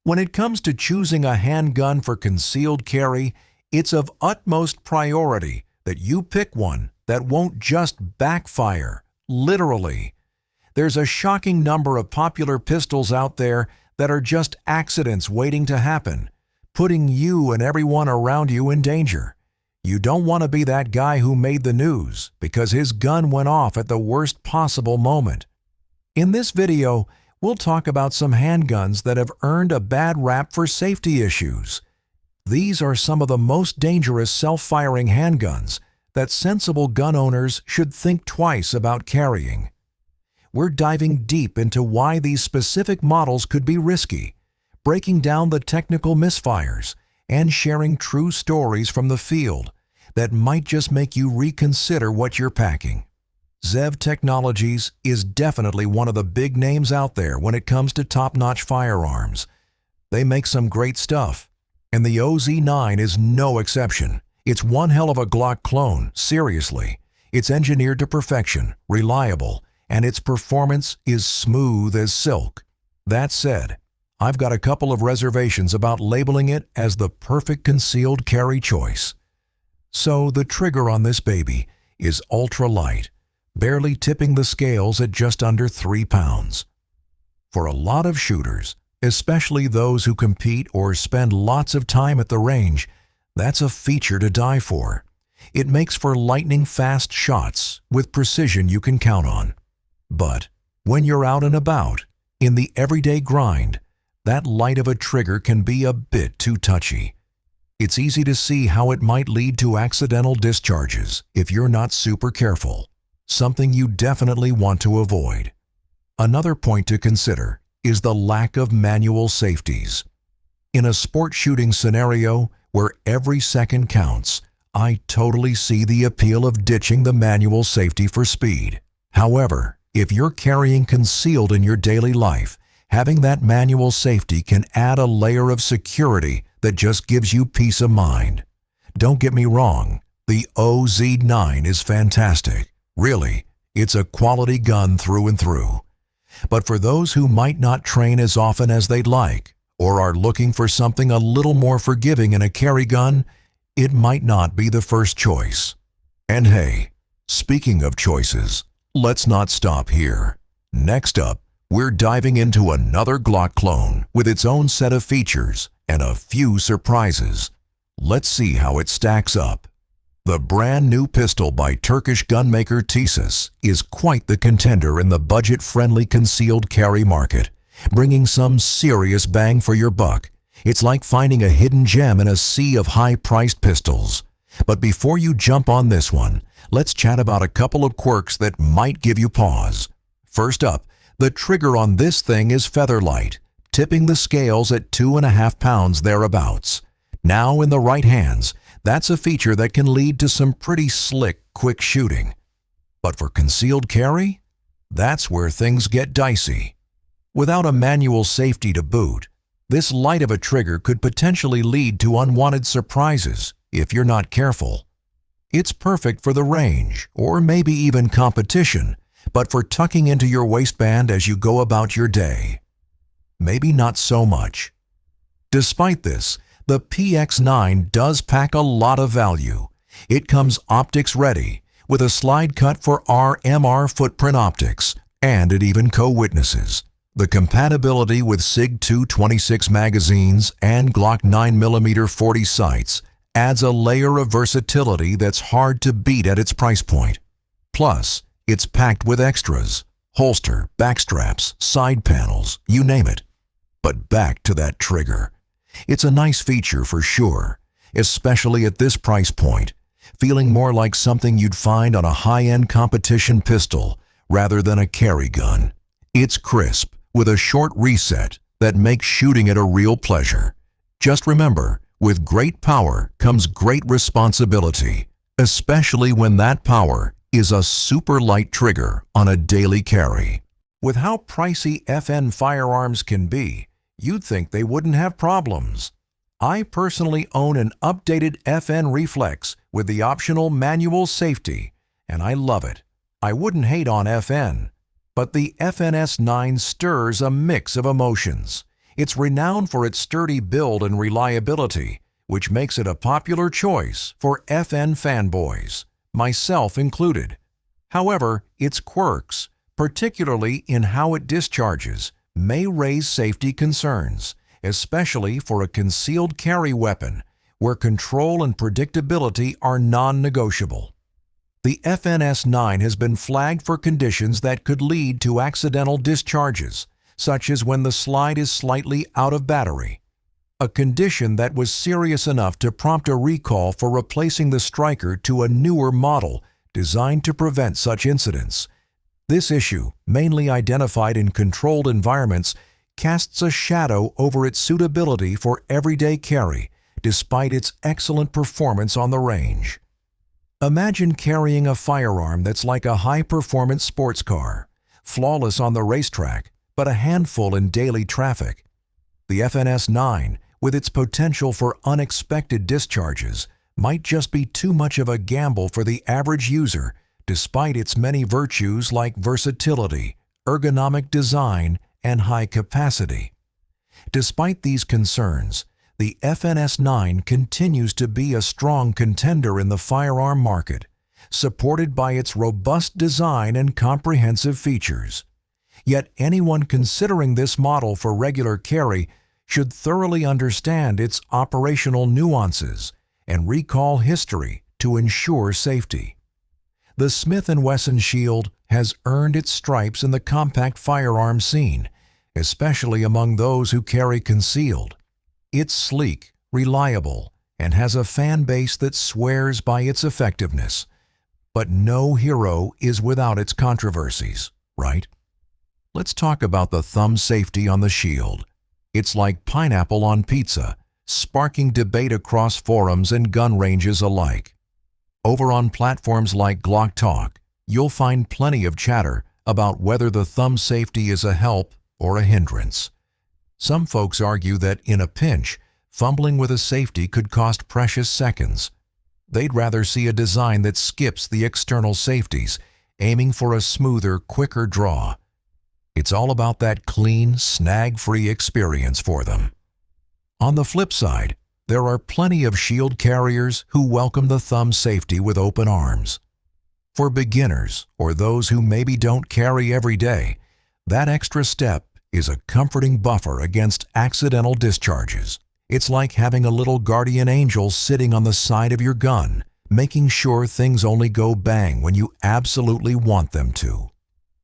When it comes to choosing a handgun for concealed carry, it's of utmost priority that you pick one that won't just backfire, literally. There's a shocking number of popular pistols out there that are just accidents waiting to happen, putting you and everyone around you in danger. You don't want to be that guy who made the news because his gun went off at the worst possible moment. In this video, we'll talk about some handguns that have earned a bad rap for safety issues. These are some of the most dangerous self-firing handguns that sensible gun owners should think twice about carrying. We're diving deep into why these specific models could be risky, breaking down the technical misfires, and sharing true stories from the field that might just make you reconsider what you're packing. Zev Technologies is definitely one of the big names out there when it comes to top-notch firearms. They make some great stuff, and the OZ9 is no exception. It's one hell of a Glock clone, seriously. It's engineered to perfection, reliable, and its performance is smooth as silk. That said, I've got a couple of reservations about labeling it as the perfect concealed carry choice. So the trigger on this baby is ultra-light, barely tipping the scales at just under 3 pounds. For a lot of shooters, especially those who compete or spend lots of time at the range, that's a feature to die for. It makes for lightning-fast shots with precision you can count on. But when you're out and about, in the everyday grind, that light of a trigger can be a bit too touchy. It's easy to see how it might lead to accidental discharges if you're not super careful, something you definitely want to avoid. Another point to consider is the lack of manual safeties. In a sport shooting scenario where every second counts, I totally see the appeal of ditching the manual safety for speed. However, if you're carrying concealed in your daily life, having that manual safety can add a layer of security that just gives you peace of mind. Don't get me wrong, the OZ9 is fantastic. Really, it's a quality gun through and through. But for those who might not train as often as they'd like, or are looking for something a little more forgiving in a carry gun, it might not be the first choice. And hey, speaking of choices, let's not stop here. Next up, we're diving into another Glock clone with its own set of features and a few surprises. Let's see how it stacks up. The brand new pistol by Turkish gunmaker Tisas is quite the contender in the budget-friendly concealed carry market, bringing some serious bang for your buck. It's like finding a hidden gem in a sea of high-priced pistols. But before you jump on this one, let's chat about a couple of quirks that might give you pause. First up, the trigger on this thing is featherlight, tipping the scales at 2.5 pounds thereabouts. Now in the right hands, that's a feature that can lead to some pretty slick, quick shooting. But for concealed carry, that's where things get dicey. Without a manual safety to boot, this light of a trigger could potentially lead to unwanted surprises if you're not careful. It's perfect for the range, or maybe even competition, but for tucking into your waistband as you go about your day, maybe not so much. Despite this, the PX9 does pack a lot of value. It comes optics ready, with a slide cut for RMR footprint optics, and it even co-witnesses the compatibility with Sig 226 magazines and Glock 9mm 40 sights adds a layer of versatility that's hard to beat at its price point. Plus, it's packed with extras: holster, backstraps, side panels, you name it. But back to that trigger. It's a nice feature for sure, especially at this price point, feeling more like something you'd find on a high-end competition pistol rather than a carry gun. It's crisp, with a short reset that makes shooting it a real pleasure. Just remember, with great power comes great responsibility, especially when that power is a super light trigger on a daily carry. With how pricey FN firearms can be, you'd think they wouldn't have problems. I personally own an updated FN Reflex with the optional manual safety, and I love it. I wouldn't hate on FN, but the FNS9 stirs a mix of emotions. It's renowned for its sturdy build and reliability, which makes it a popular choice for FN fanboys, myself included. However, its quirks, particularly in how it discharges, may raise safety concerns, especially for a concealed carry weapon where control and predictability are non-negotiable. The FNS9 has been flagged for conditions that could lead to accidental discharges, such as when the slide is slightly out of battery, a condition that was serious enough to prompt a recall for replacing the striker to a newer model designed to prevent such incidents. This issue, mainly identified in controlled environments, casts a shadow over its suitability for everyday carry, despite its excellent performance on the range. Imagine carrying a firearm that's like a high-performance sports car, flawless on the racetrack, but a handful in daily traffic. The FNS9, with its potential for unexpected discharges, might just be too much of a gamble for the average user, despite its many virtues like versatility, ergonomic design, and high capacity. Despite these concerns, the FNS9 continues to be a strong contender in the firearm market, supported by its robust design and comprehensive features. Yet anyone considering this model for regular carry should thoroughly understand its operational nuances and recall history to ensure safety. The Smith & Wesson Shield has earned its stripes in the compact firearm scene, especially among those who carry concealed. It's sleek, reliable, and has a fan base that swears by its effectiveness. But no hero is without its controversies, right? Let's talk about the thumb safety on the Shield. It's like pineapple on pizza, sparking debate across forums and gun ranges alike. Over on platforms like Glock Talk, you'll find plenty of chatter about whether the thumb safety is a help or a hindrance. Some folks argue that in a pinch, fumbling with a safety could cost precious seconds. They'd rather see a design that skips the external safeties, aiming for a smoother, quicker draw. It's all about that clean, snag-free experience for them. On the flip side, there are plenty of Shield carriers who welcome the thumb safety with open arms. For beginners or those who maybe don't carry every day, that extra step is a comforting buffer against accidental discharges. It's like having a little guardian angel sitting on the side of your gun, making sure things only go bang when you absolutely want them to.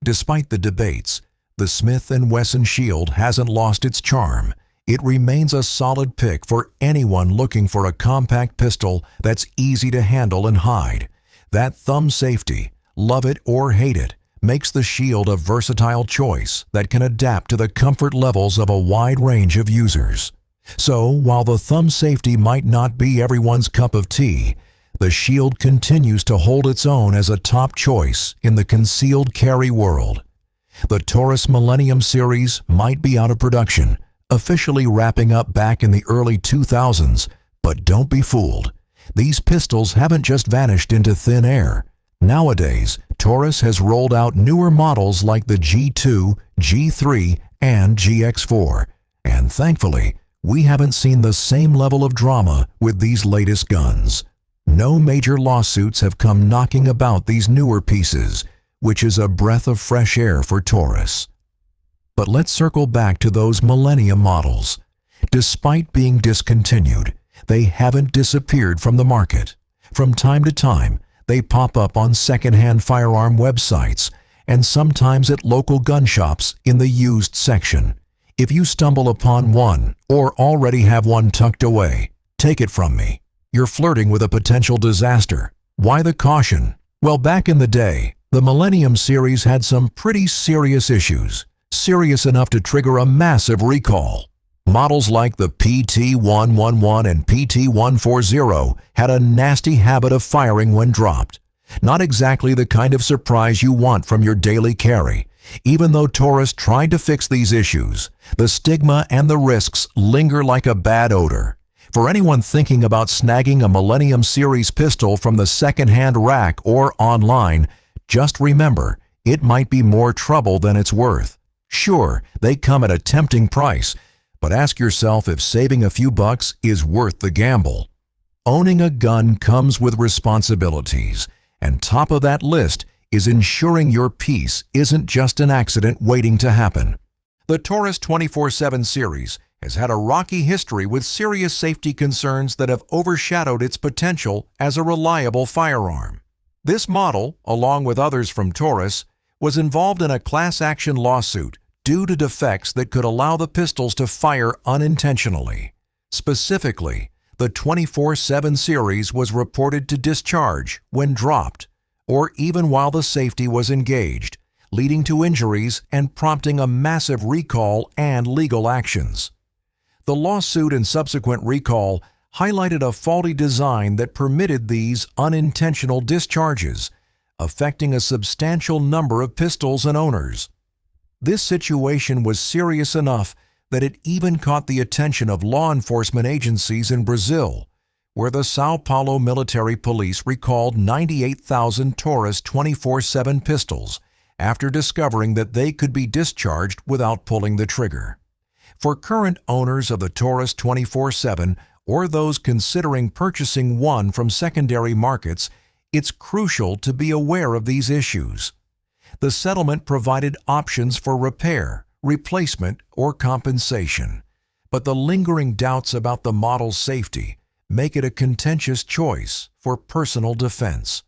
Despite the debates, the Smith & Wesson Shield hasn't lost its charm. It remains a solid pick for anyone looking for a compact pistol that's easy to handle and hide. That thumb safety, love it or hate it, makes the Shield a versatile choice that can adapt to the comfort levels of a wide range of users. So, while the thumb safety might not be everyone's cup of tea, the Shield continues to hold its own as a top choice in the concealed carry world. The Taurus Millennium series might be out of production, officially wrapping up back in the early 2000s, but don't be fooled. These pistols haven't just vanished into thin air. Nowadays, Taurus has rolled out newer models like the G2, G3, and GX4, and thankfully, we haven't seen the same level of drama with these latest guns. No major lawsuits have come knocking about these newer pieces, which is a breath of fresh air for Taurus. But let's circle back to those Millennium models. Despite being discontinued, they haven't disappeared from the market. From time to time, they pop up on secondhand firearm websites and sometimes at local gun shops in the used section. If you stumble upon one or already have one tucked away, take it from me. You're flirting with a potential disaster. Why the caution? Well, back in the day, the Millennium series had some pretty serious issues, serious enough to trigger a massive recall. Models like the PT111 and PT140 had a nasty habit of firing when dropped. Not exactly the kind of surprise you want from your daily carry. Even though Taurus tried to fix these issues, the stigma and the risks linger like a bad odor. For anyone thinking about snagging a Millennium series pistol from the second-hand rack or online, just remember, it might be more trouble than it's worth. Sure, they come at a tempting price, But ask yourself if saving a few bucks is worth the gamble. Owning a gun comes with responsibilities, and top of that list is ensuring your peace isn't just an accident waiting to happen. The Taurus 24/7 series has had a rocky history with serious safety concerns that have overshadowed its potential as a reliable firearm. This model, along with others from Taurus, was involved in a class action lawsuit due to defects that could allow the pistols to fire unintentionally. Specifically, the 24/7 series was reported to discharge when dropped, or even while the safety was engaged, leading to injuries and prompting a massive recall and legal actions. The lawsuit and subsequent recall highlighted a faulty design that permitted these unintentional discharges, affecting a substantial number of pistols and owners. This situation was serious enough that it even caught the attention of law enforcement agencies in Brazil, where the Sao Paulo military police recalled 98,000 Taurus 24/7 pistols after discovering that they could be discharged without pulling the trigger. For current owners of the Taurus 24/7 or those considering purchasing one from secondary markets, it's crucial to be aware of these issues. The settlement provided options for repair, replacement, or compensation, but the lingering doubts about the model's safety make it a contentious choice for personal defense.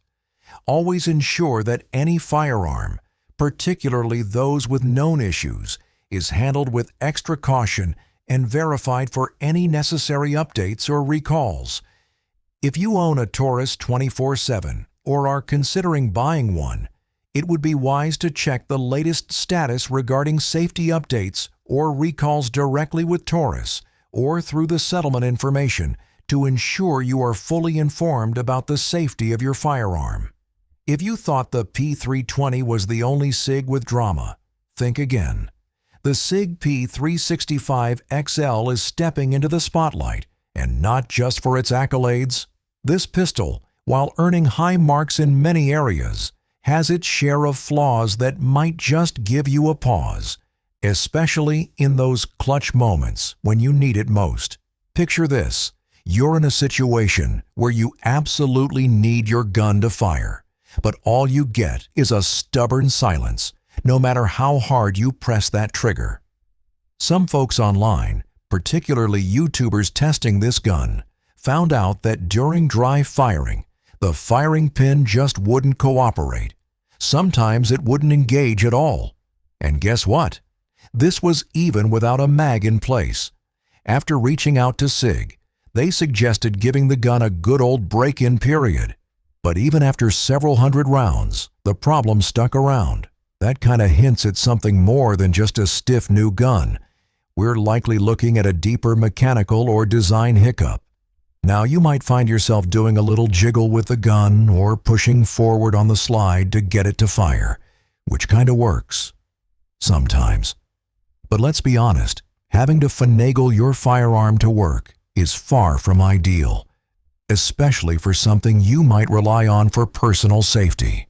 Always ensure that any firearm, particularly those with known issues, is handled with extra caution and verified for any necessary updates or recalls. If you own a Taurus 24/7 or are considering buying one, it would be wise to check the latest status regarding safety updates or recalls directly with Taurus or through the settlement information to ensure you are fully informed about the safety of your firearm. If you thought the P320 was the only SIG with drama, think again. The Sig P365 XL is stepping into the spotlight, and not just for its accolades. This pistol, while earning high marks in many areas, has its share of flaws that might just give you a pause, especially in those clutch moments when you need it most. Picture this. You're in a situation where you absolutely need your gun to fire, but all you get is a stubborn silence, no matter how hard you press that trigger. Some folks online, particularly YouTubers testing this gun, found out that during dry firing, the firing pin just wouldn't cooperate. Sometimes it wouldn't engage at all. And guess what? This was even without a mag in place. After reaching out to Sig, they suggested giving the gun a good old break-in period. But even after several hundred rounds, the problem stuck around. That kind of hints at something more than just a stiff new gun. We're likely looking at a deeper mechanical or design hiccup. Now you might find yourself doing a little jiggle with the gun or pushing forward on the slide to get it to fire, which kind of works. Sometimes. But let's be honest, having to finagle your firearm to work is far from ideal, especially for something you might rely on for personal safety.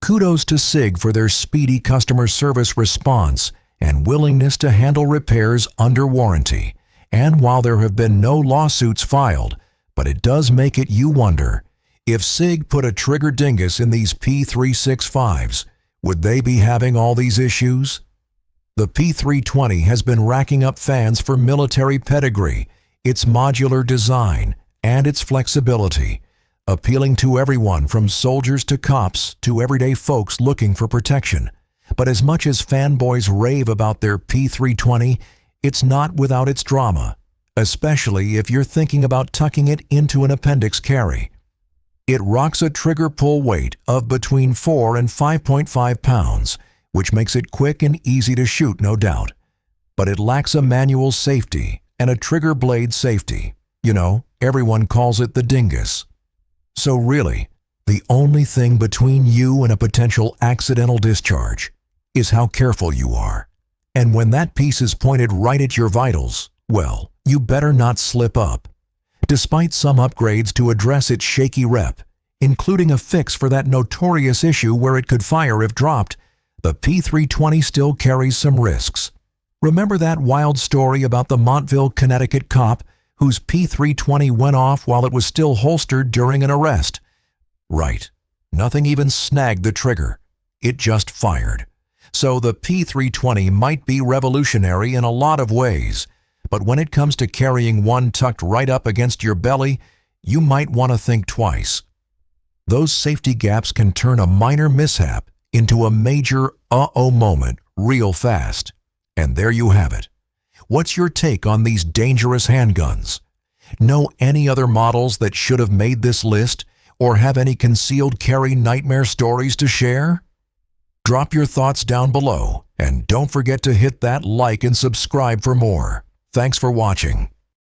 Kudos to Sig for their speedy customer service response and willingness to handle repairs under warranty. And while there have been no lawsuits filed, but it does make you wonder, if Sig put a trigger dingus in these P365s, would they be having all these issues? The P320 has been racking up fans for military pedigree, its modular design, and its flexibility, appealing to everyone from soldiers to cops to everyday folks looking for protection. But as much as fanboys rave about their P320, it's not without its drama, especially if you're thinking about tucking it into an appendix carry. It rocks a trigger pull weight of between 4 and 5.5 pounds, which makes it quick and easy to shoot, no doubt. But it lacks a manual safety and a trigger blade safety. You know, everyone calls it the dingus. So really, the only thing between you and a potential accidental discharge is how careful you are. And when that piece is pointed right at your vitals, well, you better not slip up. Despite some upgrades to address its shaky rep, including a fix for that notorious issue where it could fire if dropped, the P320 still carries some risks. Remember that wild story about the Montville, Connecticut cop whose P320 went off while it was still holstered during an arrest? Right. Nothing even snagged the trigger. It just fired. So the P320 might be revolutionary in a lot of ways, but when it comes to carrying one tucked right up against your belly, you might want to think twice. Those safety gaps can turn a minor mishap into a major uh-oh moment real fast. And there you have it. What's your take on these dangerous handguns? Know any other models that should have made this list, or have any concealed carry nightmare stories to share? Drop your thoughts down below, and don't forget to hit that like and subscribe for more. Thanks for watching.